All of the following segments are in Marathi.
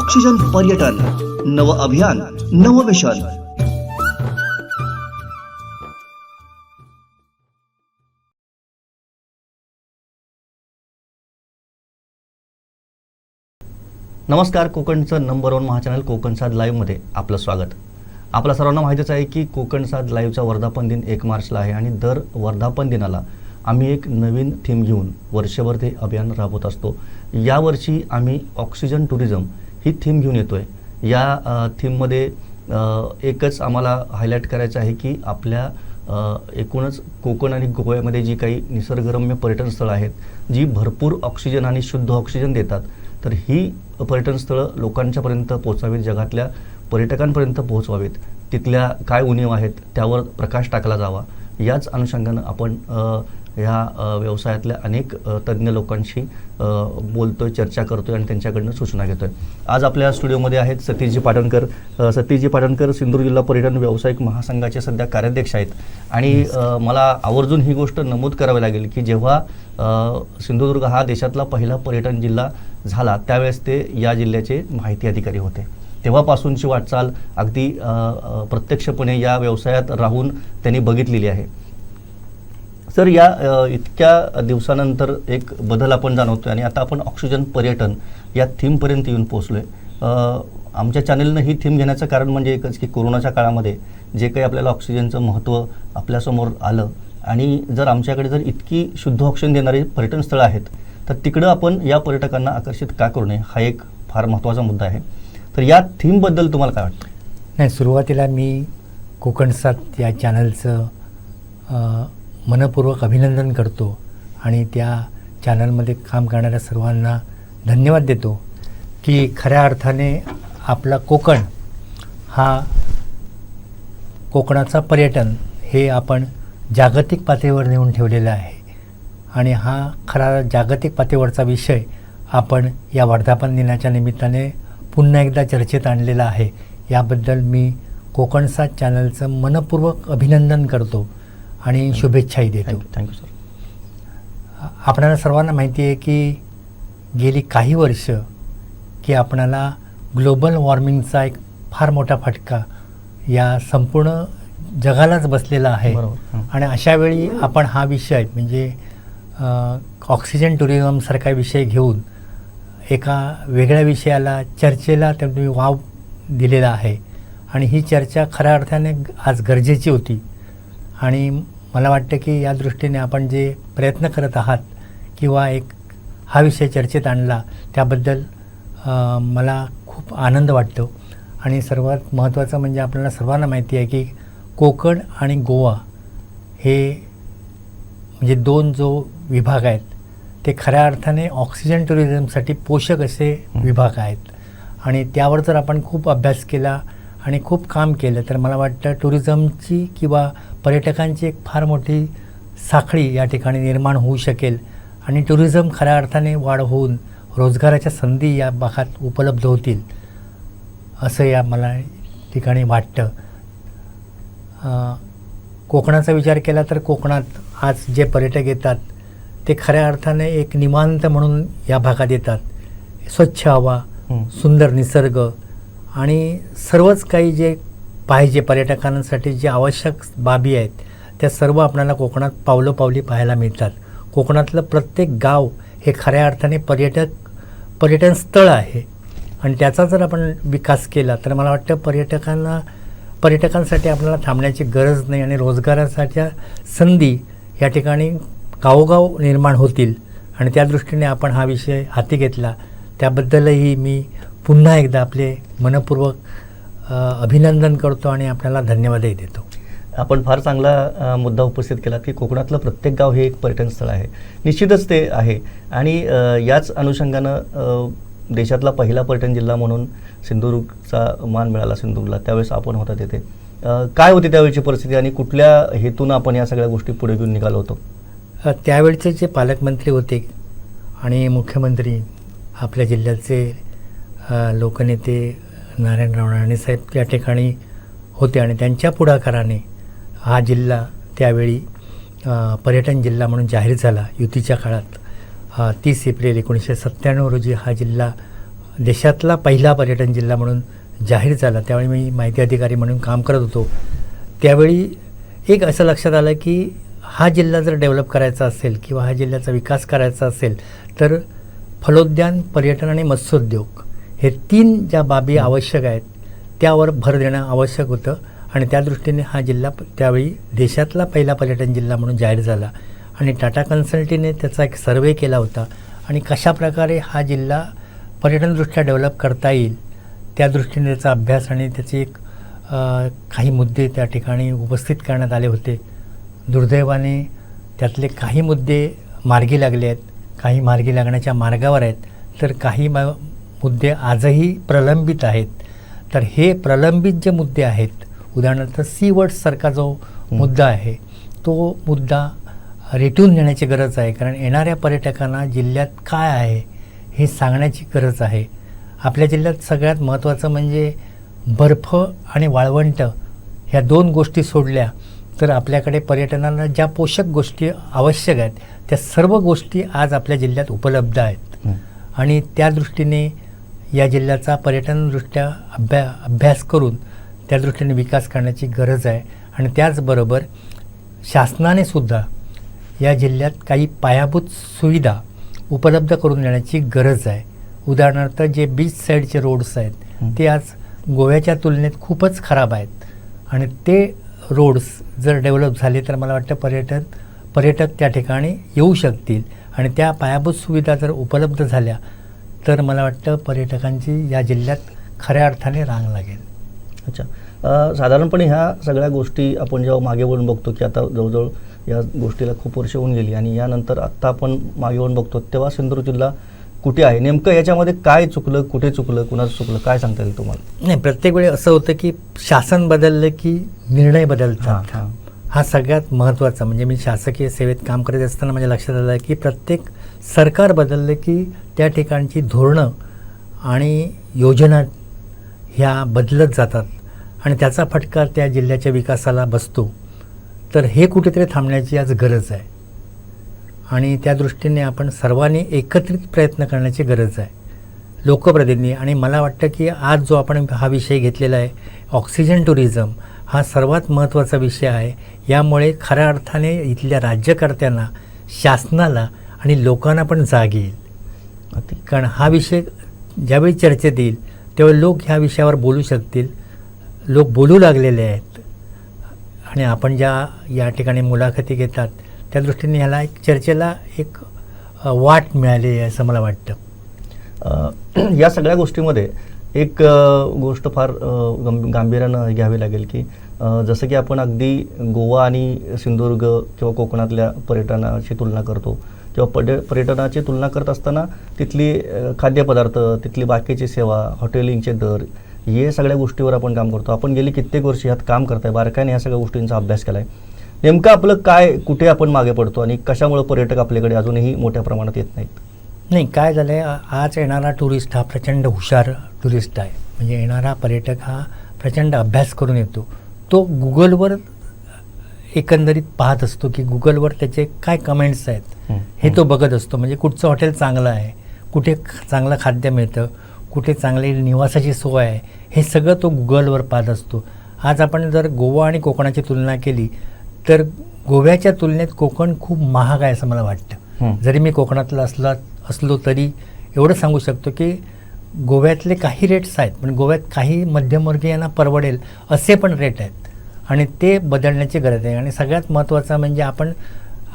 ऑक्सिजन पर्यटन, नव अभियान, नव मिशन. नमस्कार. कोकणचं नंबर 1 महाचॅनल कोकणसाद लाईव्हमध्ये आपलं स्वागत. आपल्या सर्वांना माहितीच आहे की कोकणसाद लाईव्हचा वर्धापन दिन 1 मार्चला आहे आणि दर वर्धापन दिनाला आम्ही एक नवीन थीम घेऊन वर्षभर ते अभियान राबवत असतो. यावर्षी आम्ही ऑक्सिजन टुरिझम ही थीम घेऊन येतो आहे. या थीममध्ये एकच आम्हाला हायलाईट करायचं आहे की आपल्या एकूणच कोकण आणि गोव्यामध्ये जी काही निसर्गरम्य पर्यटन स्थळं आहेत, जी भरपूर ऑक्सिजन आणि शुद्ध ऑक्सिजन देतात, तर ही पर्यटन स्थळं लोकांच्यापर्यंत पोहोचावीत, जगातल्या पर्यटकांपर्यंत पोहोचवावीत. तिथल्या काय उणीव आहेत त्यावर प्रकाश टाकला जावा. याच अनुषंगानं आपण ह्या व्यवसायातल्या अनेक तज्ज्ञ लोकांशी बोलतोय, चर्चा करतोय आणि त्यांच्याकडनं सूचना घेतोय. आज आपल्या स्टुडिओमध्ये आहेत सतीशजी पाटणकर. सतीशजी पाटणकर सिंधुदुर्ग जिल्हा पर्यटन व्यावसायिक महासंघाचे सध्या कार्याध्यक्ष आहेत. आणि मला आवर्जून ही गोष्ट नमूद करावी लागेल की जेव्हा सिंधुदुर्ग हा देशातला पहिला पर्यटन जिल्हा झाला त्यावेळेस ते या जिल्ह्याचे माहिती अधिकारी होते. तेव्हापासूनची वाटचाल अगदी प्रत्यक्षपणे या व्यवसायात राहून त्यांनी बघितलेली आहे. सर, या इतक्या दिवसानंतर एक बदल आपण जाणवतोय आणि आता आपण ऑक्सिजन पर्यटन या थीमपर्यंत येऊन पोहोचलोय. आमच्या चॅनलनं ही थीम घेण्याचं कारण म्हणजे एकच की कोरोनाच्या काळामध्ये जे काही आपल्याला ऑक्सिजनचं महत्त्व आपल्यासमोर आलं आणि जर आमच्याकडे जर इतकी शुद्ध ऑक्सिजन देणारी पर्यटन स्थळं आहेत तर तिकडं आपण या पर्यटकांना आकर्षित का करू नये, हा एक फार महत्त्वाचा मुद्दा आहे. तर या थीमबद्दल तुम्हाला काय वाटतं? नाही, सुरुवातीला मी कोकणसाद या चॅनलचं मनपूर्वक अभिनंदन करतो आणि त्या चॅनलमध्ये काम करणाऱ्या सर्वांना धन्यवाद देतो की खऱ्या अर्थाने आपला कोकण हा कोकणाचा पर्यटन हे आपण जागतिक पातळीवर नेऊन ठेवलेला आहे आणि हा खरा जागतिक पातळीवरचा विषय आपण या वर्धापन दिनाच्या निमित्ताने पुन्हा एकदा चर्चेत आणलेला आहे. याबद्दल मी कोकणसाद चॅनलचं मनपूर्वक अभिनंदन करतो आणि शुभेच्छाही देतो. Thank you sir. आपणाला सर्वांना माहिती आहे की गेली काही वर्ष की आपणाला ग्लोबल वॉर्मिंगचा एक फार मोठा फटका या संपूर्ण जगालाच बसलेला आहे. आणि अशावेळी आपण हा विषय म्हणजे ऑक्सिजन टुरिझमसारखा विषय घेऊन एका वेगळ्या विषयाला चर्चेला तुम्ही वाव दिलेला आहे आणि ही चर्चा खऱ्या अर्थाने आज गरजेची होती. आणि मला वाटतं की या दृष्टीने आपण जे प्रयत्न करत आहात किंवा एक हा विषय चर्चेत आणला त्याबद्दल मला खूप आनंद वाटतो. आणि सर्वात महत्त्वाचं म्हणजे आपल्याला सर्वांना माहिती आहे की कोकण आणि गोवा हे म्हणजे दोन जो विभाग आहेत ते खऱ्या अर्थाने ऑक्सिजन टुरिझमसाठी पोषक असे विभाग आहेत. आणि त्यावर जर आपण खूप अभ्यास केला आणि खूप काम केलं तर मला वाटतं टुरिझमची किंवा पर्यटकांची एक फार मोठी साखळी या ठिकाणी निर्माण होऊ शकेल आणि टुरिझम खऱ्या अर्थाने वाढ होऊन रोजगाराच्या संधी या भागात उपलब्ध होतील असं या मला ठिकाणी वाटतं. कोकणाचा विचार केला तर कोकणात आज जे पर्यटक येतात ते खऱ्या अर्थाने एक निवांत म्हणून या भागात येतात. स्वच्छ हवा, सुंदर निसर्ग आणि सर्वच काही जे पाहिजे पर्यटकांसाठी जे आवश्यक बाबी आहेत त्या सर्व आपल्याला कोकणात पावलोपावली पाहायला मिळतात. कोकणातलं प्रत्येक गाव हे खऱ्या अर्थाने पर्यटन स्थळ आहे आणि त्याचा जर आपण विकास केला तर मला वाटतं पर्यटकांसाठी आपल्याला थांबण्याची गरज नाही आणि रोजगाराच्या संधी या ठिकाणी गावोगाव निर्माण होतील. आणि त्या दृष्टीने आपण हा विषय हाती घेतला त्याबद्दलही मी पुन्हा एकदा आपले मनपूर्वक अभिनंदन करतो आणि आपल्याला धन्यवादही देतो. आपण फार चांगला मुद्दा उपस्थित केला की कोकणातलं प्रत्येक गाव हे एक पर्यटन स्थळ आहे. निश्चितच ते आहे आणि याच अनुषंगानं देशातला पहिला पर्यटन जिल्हा म्हणून सिंधुदुर्गचा मान मिळाला सिंधुदुर्गला. त्यावेळेस आपण होता तिथे. काय होती त्यावेळची परिस्थिती आणि कुठल्या हेतून आपण या सगळ्या गोष्टी पुढे घेऊन निघालो होतो? त्यावेळचे जे पालकमंत्री होते आणि मुख्यमंत्री आपल्या जिल्ह्याचे लोकनेते नारायणराव राणे साहेब त्या ठिकाणी होते आणि त्यांच्या पुढाकाराने हा जिल्हा त्यावेळी पर्यटन जिल्हा म्हणून जाहीर झाला. युतीच्या काळात 30 एप्रिल 1997 रोजी हा जिल्हा देशातला पहिला पर्यटन जिल्हा म्हणून जाहीर झाला, त्यावेळी मी माहिती अधिकारी म्हणून काम करत होतो. त्यावेळी एक असं लक्षात आलं की हा जिल्हा जर डेव्हलप करायचा असेल किंवा हा जिल्ह्याचा विकास करायचा असेल तर फलोद्यान, पर्यटन आणि मत्स्योद्योग हे 3 ज्या बाबी आवश्यक आहेत त्यावर भर देणं आवश्यक होतं. आणि त्या दृष्टीने हा जिल्हा त्यावेळी देशातला पहिला पर्यटन जिल्हा म्हणून जाहीर झाला. आणि टाटा कन्सल्टीने त्याचा एक सर्वे केला होता आणि कशाप्रकारे हा जिल्हा पर्यटनदृष्ट्या डेव्हलप करता येईल त्या दृष्टीने त्याचा अभ्यास आणि त्याचे एक काही मुद्दे त्या ठिकाणी उपस्थित करण्यात आले होते. दुर्दैवाने त्यातले काही मुद्दे मार्गी लागले आहेत, काही मार्गी लागण्याच्या मार्गावर आहेत, तर काही मुद्दे आजही प्रलंबित आहेत. तर हे प्रलंबित जे मुद्दे आहेत, उदाहरणार्थ सीवर्ड्ससारखा जो मुद्दा आहे तो मुद्दा रेटून नेण्याची गरज आहे. कारण येणाऱ्या पर्यटकांना जिल्ह्यात काय आहे हे सांगण्याची गरज आहे. आपल्या जिल्ह्यात सगळ्यात महत्त्वाचं म्हणजे बर्फ आणि वाळवंट ह्या 2 गोष्टी सोडल्या तर आपल्याकडे पर्यटनाला ज्या पोषक गोष्टी आवश्यक आहेत त्या सर्व गोष्टी आज आपल्या जिल्ह्यात उपलब्ध आहेत. आणि त्या दृष्टीने या जिल्ह्याचा पर्यटनदृष्ट्या अभ्यास करून त्या दृष्टीने विकास करण्याची गरज आहे. आणि त्याचबरोबर शासनाने सुद्धा या जिल्ह्यात काही पायाभूत सुविधा उपलब्ध करून देण्याची गरज आहे. उदाहरणार्थ जे बीच साईडचे रोड्स आहेत ते आज गोव्याच्या तुलनेत खूपच खराब आहेत. आणि ते रोड्स जर डेव्हलप झाले तर मला वाटतं पर्यटक त्या ठिकाणी येऊ शकतील. आणि त्या पायाभूत सुविधा जर उपलब्ध झाल्या तर मला वाटतं पर्यटकांची या जिल्ह्यात खऱ्या अर्थाने रांग लागेल. अच्छा, साधारणपणे ह्या सगळ्या गोष्टी आपण जेव्हा मागे वळून बघतो की आता जवळजवळ या गोष्टीला खूप वर्ष होऊन गेली आणि यानंतर आत्ता आपण मागे वळून बघतो तेव्हा सिंधुदुर्ग जिल्हा कुठे आहे, नेमकं याच्यामध्ये काय चुकलं, कुठे चुकलं, कुणाचं चुकलं, काय सांगता येईल तुम्हाला? नाही, प्रत्येक वेळी असं होतं की शासन बदललं की निर्णय बदलतात. हा सगळ्यात महत्त्वाचा. म्हणजे मी शासकीय सेवेत काम करत असताना माझ्या लक्षात आलं की प्रत्येक सरकार बदललं की त्या ठिकाणची धोरणं आणि योजना ह्या बदलत जातात आणि त्याचा फटका त्या जिल्ह्याच्या विकासाला बसतो. तर हे कुठेतरी थांबण्याची आज गरज आहे आणि त्या दृष्टीने आपण सर्वांनी एकत्रित प्रयत्न करण्याची गरज आहे, लोकप्रतिनिधी. आणि मला वाटतं की आज जो आपण हा विषय घेतलेला आहे ऑक्सिजन टुरिझम हा सर्वात महत्त्वाचा विषय आहे. यामुळे खऱ्या अर्थाने इथल्या राज्यकर्त्यांना, शासनाला आणि लोकांना पण जाग येईल. कारण हा विषय ज्यावेळी चर्चेत येईल तेव्हा लोक ह्या विषयावर बोलू शकतील. लोक बोलू लागलेले आहेत आणि आपण या ठिकाणी मुलाखती घेतात त्या दृष्टीने ह्याला एक चर्चेला एक वाट मिळाली आहे असं मला वाटतं. या सगळ्या गोष्टीमध्ये एक गोष्ट फार गांभीर्यानं घ्यावी लागेल की जसं की आपण अगदी गोवा आणि सिंधुदुर्ग किंवा कोकणातल्या पर्यटनाची तुलना करतो किंवा पर्यटनाची तुलना करत असताना तिथली खाद्यपदार्थ, तिथली बाकीची सेवा, हॉटेलिंगचे दर, हे सगळ्या गोष्टीवर आपण काम करतो. आपण गेली कित्येक वर्ष ह्यात काम करताय, बारकाईने ह्या सगळ्या गोष्टींचा अभ्यास केला आहे. नेमकं आपलं काय, कुठे आपण मागे पडतो आणि कशामुळे पर्यटक आपल्याकडे अजूनही मोठ्या प्रमाणात येत नाहीत? नाही, काय झालं आहे, आज येणारा टुरिस्ट हा प्रचंड हुशार टुरिस्ट आहे. म्हणजे येणारा पर्यटक हा प्रचंड अभ्यास करून येतो. तो गुगलवर एकंदरीत पाहत असतो की गुगलवर त्याचे काय कमेंट्स आहेत हे तो बघत असतो. म्हणजे कुठचं हॉटेल चांगलं आहे, कुठे चांगलं खाद्य मिळतं, कुठे चांगली निवासाची सोय आहे, हे सगळं तो गुगलवर पाहत असतो. आज आपण जर गोवा आणि कोकणाची तुलना केली तर गोव्याच्या तुलनेत कोकण खूप महाग आहे असं मला वाटतं. जरी मी कोकणातला असलो तरी एवढं सांगू शकतो की गोव्यातले काही रेट्स आहेत, पण गोव्यात काही मध्यमवर्गीयांना परवडेल असे पण रेट आहेत आणि ते बदलण्याची गरज आहे. आणि सगळ्यात महत्त्वाचं म्हणजे आपण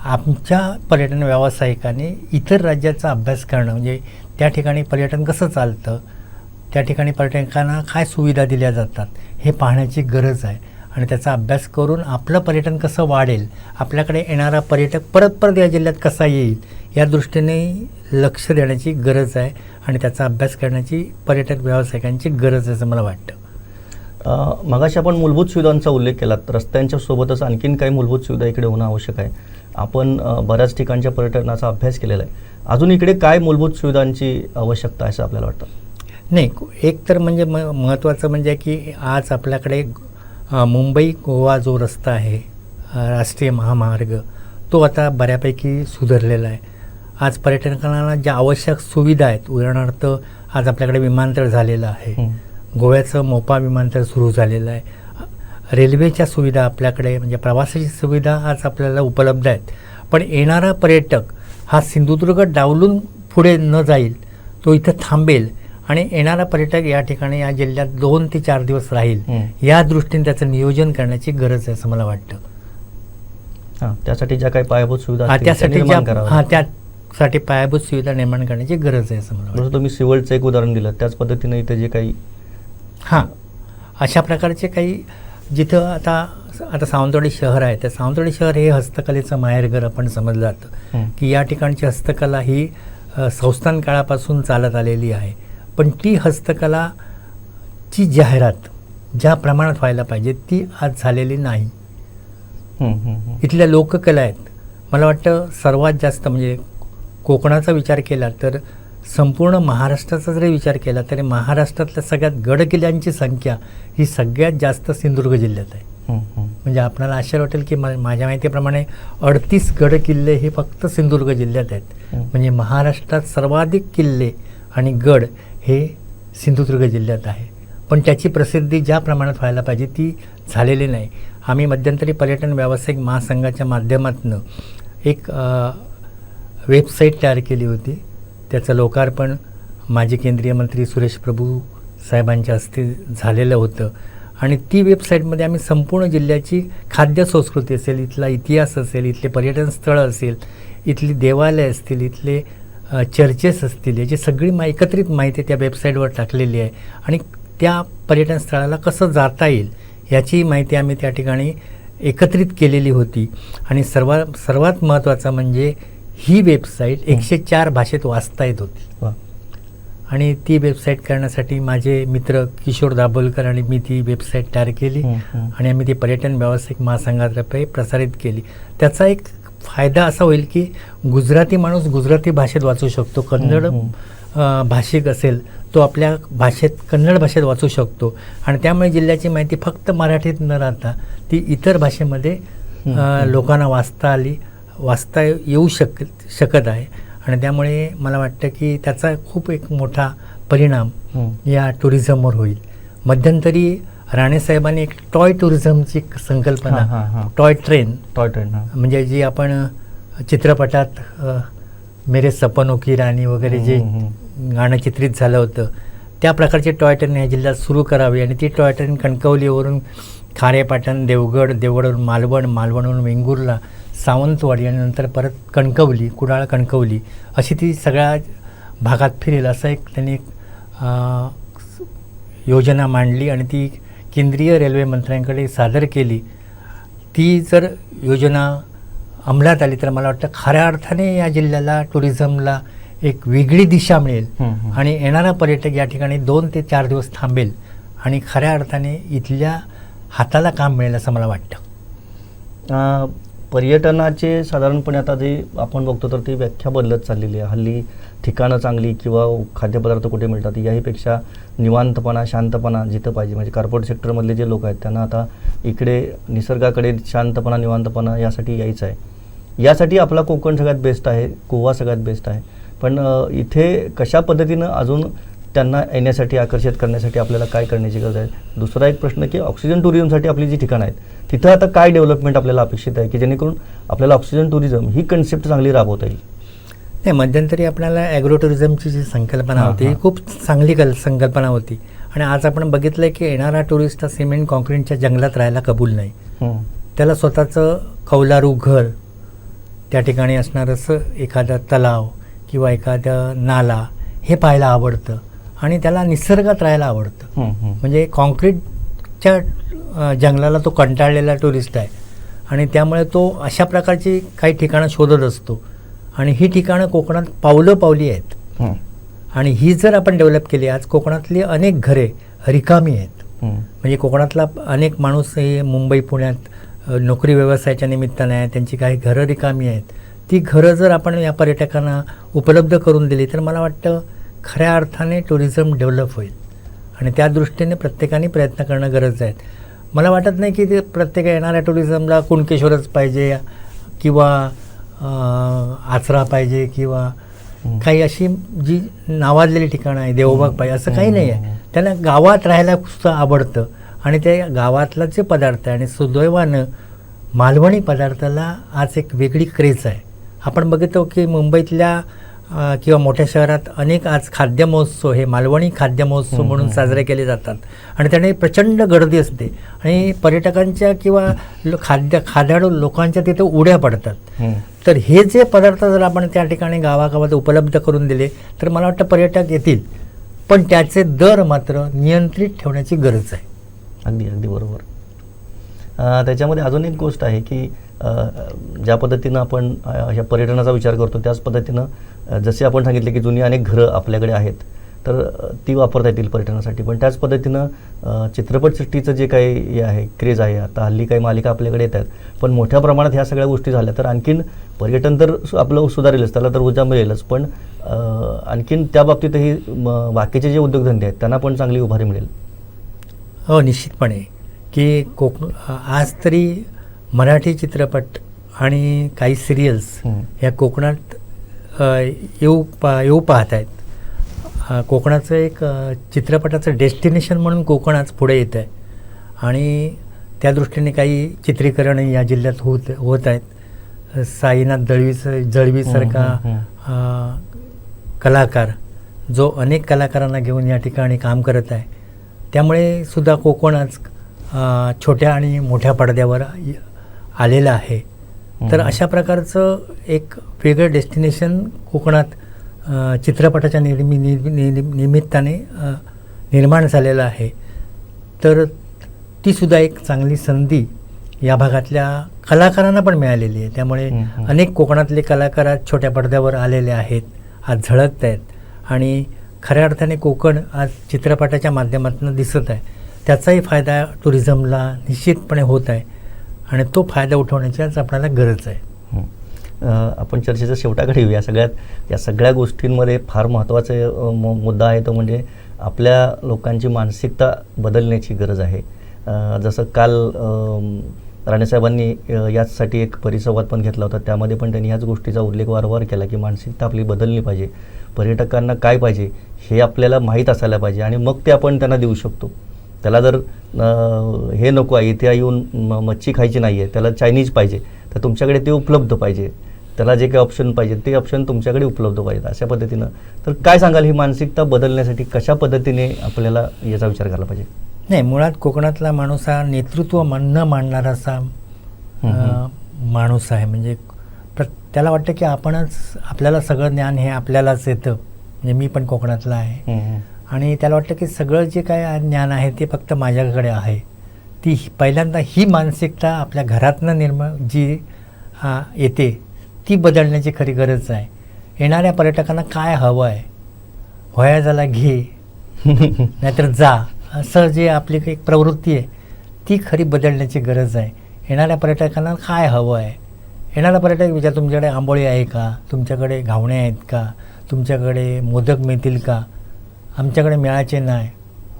आमच्या पर्यटन व्यावसायिकांनी इतर राज्याचा अभ्यास करणं, म्हणजे त्या ठिकाणी पर्यटन कसं चालतं, त्या ठिकाणी पर्यटकांना काय सुविधा दिल्या जातात हे पाहण्याची गरज आहे. आणि त्याचा अभ्यास करून आपलं पर्यटन कसं वाढेल, आपल्याकडे येणारा पर्यटक परत या जिल्ह्यात कसा येईल या दृष्टीने लक्ष देण्याची गरज आहे आणि त्याचा अभ्यास करण्याची पर्यटक व्यावसायिकांची गरज आहे असं मला वाटतं. मगाशी आपण मूलभूत सुविधांचा उल्लेख केला, रस्त्यांच्या सोबतच आणखीन काही मूलभूत सुविधा इकडे होणं आवश्यक आहे. आपण बऱ्याच ठिकाणच्या पर्यटनाचा अभ्यास केलेला आहे. अजून इकडे काय मूलभूत सुविधांची आवश्यकता आहे असं आपल्याला वाटतं? नाही, एक तर म्हणजे महत्त्वाचं म्हणजे की आज आपल्याकडे मुंबई गोवा जो रस्ता आहे, राष्ट्रीय महामार्ग, तो आता बऱ्यापैकी सुधारलेला आहे. आज पर्यटकांना ज्या आवश्यक सुविधा आहेत, उदाहरणार्थ आज आपल्याकडे विमानतळ झालेलं आहे. गोव्याचं मोपा विमानतळ सुरू झालेलं आहे. रेल्वेच्या सुविधा आपल्याकडे म्हणजे प्रवासाची सुविधा आज आपल्याला उपलब्ध आहेत. पण येणारा पर्यटक हा सिंधुदुर्ग डावलून पुढे न जाईल, तो इथं थांबेल आणि येणारा पर्यटक या ठिकाणी या जिल्ह्यात 2 ते 4 दिवस राहील. या दृष्टीने त्याचं नियोजन करण्याची गरज आहे असं मला वाटतं. त्यासाठी ज्या काही पायाभूत सुविधा असतील, त्या त्यासाठी निर्माण कराव्या. त्यासाठी पायाभूत सुविधा निर्माण करण्याची गरज आहे असं मला वाटतं. जसं तुम्ही सिव्हलचं एक उदाहरण दिलं, त्याच पद्धतीने इथे जे काही अशा प्रकारचे काही जिथं आता सावंतवाडी शहर आहे, त्या सावंतवाडी शहर हे हस्तकलेचं माहेरघर आपण समजलं जातं की या ठिकाणची हस्तकला ही संस्थान काळापासून चालत आलेली आहे. पण ती हस्तकलाची जाहिरात ज्या प्रमाणात व्हायला पाहिजे ती आज झालेली नाही. इथल्या लोककला आहेत, मला वाटतं सर्वात जास्त म्हणजे कोकणाचा विचार केला तर संपूर्ण महाराष्ट्राचा जरी विचार केला तरी महाराष्ट्रातल्या सगळ्यात गडकिल्ल्यांची संख्या ही सगळ्यात जास्त सिंधुदुर्ग जिल्ह्यात आहे. म्हणजे आपल्याला आश्चर्य वाटेल की माझ्या माहितीप्रमाणे 38 गडकिल्ले हे फक्त सिंधुदुर्ग जिल्ह्यात आहेत. म्हणजे महाराष्ट्रात सर्वाधिक किल्ले आणि गड हे सिंधुदुर्ग जिल्ह्यात आहे. पण त्याची प्रसिद्धी ज्या प्रमाणात व्हायला पाहिजे ती झालेली नाही. आम्ही मध्यंतरी पर्यटन व्यावसायिक महासंघाच्या माध्यमातून एक वेबसाईट तयार केली होती. त्याचं लोकार्पण माजी केंद्रीय मंत्री सुरेश प्रभू साहेबांच्या हस्ते झालेलं होतं. आणि ती वेबसाईटमध्ये आम्ही संपूर्ण जिल्ह्याची खाद्य संस्कृती असेल, इथला इतिहास असेल, इथले पर्यटन स्थळं असेल, इथली देवालय असतील, इथले चर्चेस असतील, याची सगळी एकत्रित माहिती त्या वेबसाईटवर टाकलेली आहे. आणि त्या पर्यटन स्थळाला कसं जाता येईल याची माहिती आम्ही त्या ठिकाणी एकत्रित केलेली होती. आणि सर्वात महत्त्वाचं म्हणजे ही वेबसाईट 104 भाषेत वाचता येत होती. आणि ती वेबसाईट करण्यासाठी माझे मित्र किशोर दाभोलकर आणि मी ती वेबसाईट तयार केली आणि आम्ही ती पर्यटन व्यावसायिक महासंघातर्फे प्रसारित केली. त्याचा एक फायदा असा होईल की गुजराती माणूस गुजराती भाषेत वाचू शकतो, कन्नड भाषिक असेल तो आपल्या भाषेत कन्नड भाषेत वाचू शकतो. आणि त्यामुळे जिल्ह्याची माहिती फक्त मराठीत न राहता ती इतर भाषेमध्ये लोकांना वाचता येऊ शकत आहे. आणि त्यामुळे मला वाटतं की त्याचा खूप एक मोठा परिणाम या टुरिझमवर होईल. मध्यंतरी राणेसाहेबांनी एक टॉय टुरिझमची संकल्पना, टॉय ट्रेन म्हणजे जी आपण चित्रपटात मेरे सपनों की राणी वगैरे जे गाणं चित्रित झालं होतं त्या प्रकारची टॉय ट्रेन या जिल्ह्यात सुरू करावी. आणि ती टॉय ट्रेन कणकवलीवरून खारेपाटण, देवगडवरून मालवणवरून वेंगुर्ला, सावंतवाडी आणि नंतर परत कणकवली, कुडाळ कणकवली अशी ती सगळ्या भागात फिरेल असं एक त्यांनी योजना मांडली आणि ती केंद्रीय रेल्वे मंत्र्यांकडे सादर केली. ती जर योजना अंमलात आली तर मला वाटतं खऱ्या अर्थाने या जिल्ह्याला टुरिझमला एक वेगळी दिशा मिळेल आणि येणारा पर्यटक या ठिकाणी 2 ते 4 दिवस थांबेल आणि खऱ्या अर्थाने इथल्या हाताला काम मिळेल असं मला वाटतं. पर्यटनाचे साधारणपणे आता जे आपण बघतो तर ती व्याख्या बदलत चाललेली आहे. हल्ली ठिकाणं चांगली किंवा खाद्यपदार्थ कुठे मिळतात याहीपेक्षा निवांतपणा, शांतपणा जिथं पाहिजे म्हणजे कॉर्पोरेट सेक्टरमधले जे लोक आहेत त्यांना आता इकडे निसर्गाकडे शांतपणा, निवांतपणा यासाठी यायचं आहे. यासाठी आपला कोकण सगळ्यात बेस्ट आहे, गोवा सगळ्यात बेस्ट आहे. पण इथे कशा पद्धतीनं अजून त्यांना येण्यासाठी आकर्षित करण्यासाठी आपल्याला काय करण्याची गरज आहे. दुसरा एक प्रश्न की ऑक्सिजन टुरिझमसाठी आपली जी ठिकाणं आहेत तिथं आता काय डेव्हलपमेंट आपल्याला अपेक्षित आहे की जेणेकरून आपल्याला ऑक्सिजन टुरिझम ही कन्सेप्ट चांगली राबवता येईल. नाही, मध्यंतरी आपल्याला ॲग्रो टुरिझमची जी संकल्पना होती ही खूप चांगली संकल्पना होती. आणि आज आपण बघितलं की येणारा टुरिस्ट हा सिमेंट कॉन्क्रीटच्या जंगलात राहायला कबूल नाही. त्याला स्वतःचं कौलारू घर, त्या ठिकाणी असणारं असं एखादा तलाव किंवा एखादा नाला हे पाहायला आवडतं आणि त्याला निसर्गात राहायला आवडतं. म्हणजे कॉन्क्रीटच्या जंगलाला तो कंटाळलेला टुरिस्ट आहे आणि त्यामुळे तो अशा प्रकारची काही ठिकाणं शोधत असतो. आणि ही ठिकाणं कोकणात पावली आहेत. आणि ही जर आपण डेव्हलप केली, आज कोकणातली अनेक घरे रिकामी आहेत. म्हणजे कोकणातला अनेक माणूस हे मुंबई, पुण्यात नोकरी व्यवसायाच्या निमित्ताने आहे, त्यांची काही घरं रिकामी आहेत. ती घरं जर आपण या पर्यटकांना उपलब्ध करून दिली तर मला वाटतं खऱ्या अर्थाने टुरिझम डेव्हलप होईल. आणि त्या दृष्टीने प्रत्येकाने प्रयत्न करणं गरज आहे. मला वाटत नाही की ते प्रत्येक येणाऱ्या टुरिझमला कुणकेश्वरच पाहिजे किंवा आचरा पाहिजे किंवा काही अशी जी नावाजलेली ठिकाणं आहे, देवबाग पाहिजे असं काही नाही आहे. त्यांना गावात राहायला सुद्धा आवडतं आणि ते गावातला जे पदार्थ आहे आणि सुदैवानं मालवणी पदार्थाला आज एक वेगळी क्रेज आहे. आपण बघतो की मुंबईतल्या किंवा मोठ्या शहरात अनेक आज खाद्य महोत्सव हे मालवणी खाद्य महोत्सव म्हणून साजरे केले जातात आणि त्याने प्रचंड गर्दी असते आणि पर्यटकांच्या किंवा खाद्याळू लोकांच्या तिथे उड्या पडतात. तर हे जे पदार्थ जर आपण त्या ठिकाणी गावागावात उपलब्ध करून दिले तर मला वाटतं पर्यटक येतील, पण त्याचे दर मात्र नियंत्रित ठेवण्याची गरज आहे. अगदी अगदी बरोबर. त्याच्यामध्ये अजून एक गोष्ट आहे की ज्या पद्धतीनं आपण ह्या पर्यटनाचा विचार करतो त्याच पद्धतीनं जसे आपण सांगितले की जुनी अनेक घरं आपल्याकडे आहेत तर ती वापरता येतील पर्यटनासाठी, पण त्याच पद्धतीनं चित्रपटसृष्टीचं जे काही हे आहे क्रेज आहे, आता हल्ली काही मालिका आपल्याकडे येत आहेत, पण मोठ्या प्रमाणात ह्या सगळ्या गोष्टी झाल्या तर आणखीन पर्यटन तर आपलं सुधारेलच, त्याला तर ऊर्जा मिळेलच, पण आणखीन त्या बाबतीतही बाकीचे जे उद्योगधंदे आहेत त्यांना पण चांगली उभारी मिळेल. हो, निश्चितपणे की आज तरी मराठी चित्रपट आणि काही सिरियल्स ह्या कोकणात येऊ पाहत आहेत. कोकणाचं एक चित्रपटाचं डेस्टिनेशन म्हणून कोकण आज पुढे येत आहे आणि त्या दृष्टीने काही चित्रीकरण या जिल्ह्यात होत आहेत. साईनाथ जळवीसारखा कलाकार जो अनेक कलाकारांना घेऊन या ठिकाणी काम करत आहे, त्यामुळे सुद्धा कोकण आज छोट्या आणि मोठ्या पडद्यावर आलेलं आहे. तर अशा प्रकारचं एक वेगळं डेस्टिनेशन कोकणात चित्रपटाच्या निमित्ताने निर्माण झालेलं आहे. तर तीसुद्धा एक चांगली संधी या भागातल्या कलाकारांना पण मिळालेली आहे. त्यामुळे अनेक कोकणातले कलाकार आज छोट्या पडद्यावर आलेले आहेत, आज झळकत आहेत आणि खऱ्या अर्थाने कोकण आज चित्रपटाच्या माध्यमातून दिसत आहे. त्याचाही फायदा टुरिझमला निश्चितपणे होत आहे आणि तो फायदा उठवण्याची आज आपल्याला गरज आहे. आपण चर्चेच्या शेवटाकडे येऊ. या सगळ्या गोष्टींमध्ये फार महत्त्वाचा मुद्दा आहे तो म्हणजे आपल्या लोकांची मानसिकता बदलण्याची गरज आहे. जसं काल राणेसाहेबांनी याचसाठी एक परिसंवाद पण घेतला होता, त्यामध्ये पण त्यांनी ह्याच गोष्टीचा उल्लेख वारंवार केला की मानसिकता आपली बदलली पाहिजे, पर्यटकांना काय पाहिजे हे आपल्याला माहीत असायला पाहिजे आणि मग ते आपण त्यांना देऊ शकतो. त्याला जर हे नको आहे, इथे येऊन मच्छी खायची नाही आहे, त्याला चायनीज पाहिजे तर तुमच्याकडे ते उपलब्ध पाहिजे, त्याला जे काही ऑप्शन पाहिजे ते ऑप्शन तुमच्याकडे उपलब्ध पाहिजेत. अशा पद्धतीनं तर काय सांगाल, ही मानसिकता बदलण्यासाठी कशा पद्धतीने आपल्याला याचा विचार करायला पाहिजे? नाही, मुळात कोकणातला माणूस हा नेतृत्व न मांडणारा असा माणूस आहे. म्हणजे त्याला वाटतं की आपल्याला सगळं ज्ञान हे आपल्यालाच येतं. म्हणजे मी पण कोकणातला आहे आणि त्याला वाटतं की सगळं जे काय ज्ञान आहे ते फक्त माझ्याकडे आहे. पहिल्यांदा ही मानसिकता आपल्या घरातनं जी येते ती बदलण्याची खरी गरज आहे. येणाऱ्या पर्यटकांना काय हवं आहे, होया झाला घे नाहीतर जा, असं जे आपली एक प्रवृत्ती आहे ती खरी बदलण्याची गरज आहे. येणाऱ्या पर्यटकांना काय हवं आहे, येणारा पर्यटक विचार तुमच्याकडे आंबोळी आहे का, तुमच्याकडे घावणे आहेत का, तुमच्याकडे मोदक मिळतील का, आमच्याकडे मिळायचे नाही,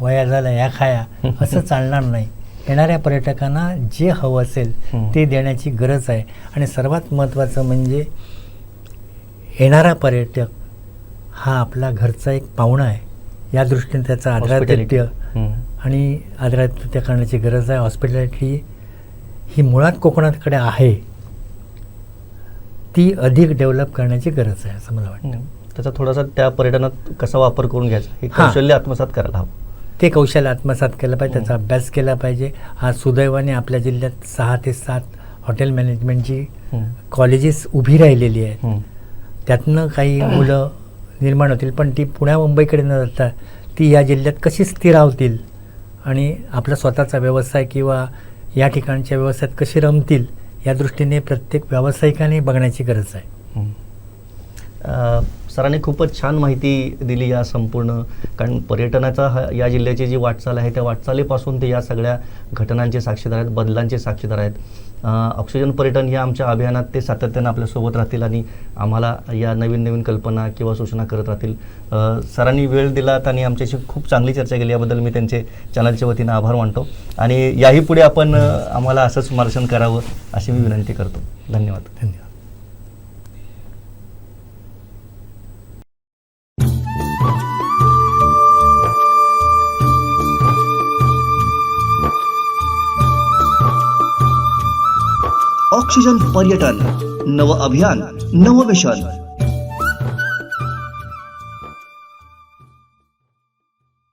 वया झाला ह्या खाया, असं चालणार नाही. येणाऱ्या पर्यटकांना जे हवं असेल ते देण्याची गरज आहे. आणि सर्वात महत्त्वाचं म्हणजे येणारा पर्यटक हा आपला घरचा एक पाहुणा आहे, या दृष्टीने त्याचा आदरातिथ्य आणि आदरातिथ्य करण्याची गरज आहे. हॉस्पिटॅलिटी ही मुळात कोकणाकडे आहे, ती अधिक डेव्हलप करण्याची गरज आहे असं मला वाटतं. त्याचा थोडासा त्या पर्यटनात कसा वापर करून घ्यायचा हे कौशल्य आत्मसात करायला हवं. ते कौशल्य आत्मसात केलं पाहिजे, त्याचा अभ्यास केला पाहिजे. आज सुदैवाने आपल्या जिल्ह्यात 6 ते 7 हॉटेल मॅनेजमेंटची कॉलेजेस उभी राहिलेली आहेत. त्यातनं काही मुलं निर्माण होतील, पण ती पुण्या मुंबईकडे न जाता ती या जिल्ह्यात कशी स्थिर राहतील आणि आपला स्वतःचा व्यवसाय किंवा या ठिकाणच्या व्यवसायात कशी रमतील या दृष्टीने प्रत्येक व्यावसायिकाने बघण्याची गरज आहे. सरांनी खूपच छान माहिती दिली या संपूर्ण, कारण पर्यटनाचा या जिल्ह्याची जी वाटचाल आहे त्या वाटचालीपासून ते या सगळ्या घटनांचे साक्षीदार आहेत, बदलांचे साक्षीदार आहेत. ऑक्सिजन पर्यटन या आमच्या अभियानात ते सातत्यानं आपल्यासोबत राहतील आणि आम्हाला या नवीन नवीन कल्पना किंवा सूचना करत राहतील. सरांनी वेळ दिलात आणि आमच्याशी खूप चांगली चर्चा केली, याबद्दल मी त्यांचे चॅनलच्या वतीनं आभार मानतो आणि याही पुढे आपण आम्हाला असंच मार्गदर्शन करावं अशी मी विनंती करतो. धन्यवाद. ऑक्सिजन पर्यटन नव अभियान नव मिशन.